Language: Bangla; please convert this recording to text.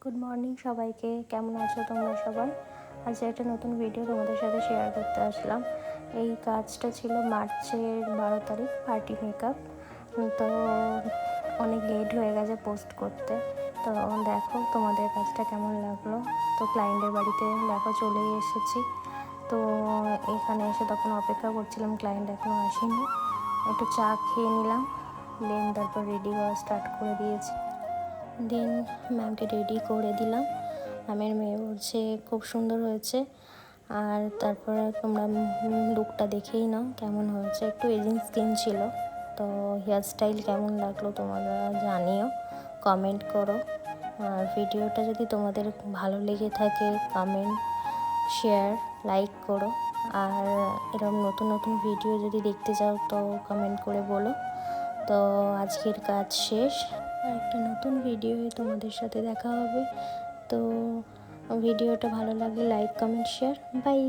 গুড মর্নিং সবাইকে, কেমন আছো তোমরা সবাই? আজ একটা নতুন ভিডিও তোমাদের সাথে শেয়ার করতে আসলাম। এই কাজটা ছিল মার্চের 12 তারিখ, পার্টি মেকআপ। তো অনেক লেট হয়ে গেছে পোস্ট করতে। তো দেখো তোমাদের কাজটা কেমন লাগলো। তো ক্লায়েন্টের বাড়িতে দেখো চলেই এসেছি। তো এখানে এসে তখন অপেক্ষা করছিলাম, ক্লায়েন্ট এখনও আসেনি। একটু চা খেয়ে নিলাম, দেন তারপর রেডি হওয়া স্টার্ট করে দিয়েছি। দেন ম্যামকে রেডি করে দিলাম। ম্যামের মেয়ে বলছে খুব সুন্দর হয়েছে। আর তারপরে তোমরা লুকটা দেখেই নাও কেমন হয়েছে। একটু এজিং স্কিন ছিল। তো হেয়ার স্টাইল কেমন লাগলো তোমরা জানিও, কমেন্ট করো। আর ভিডিওটা যদি তোমাদের ভালো লেগে থাকে কমেন্ট, শেয়ার, লাইক করো। আর এরকম নতুন নতুন ভিডিও যদি দেখতে চাও তো কমেন্ট করে বলো। তো আজকের কাজ শেষ, একটা নতুন ভিডিও তোমাদের সাথে দেখা হবে। তো ভিডিওটা ভালো লাগলে লাইক, কমেন্ট, শেয়ার। বাই।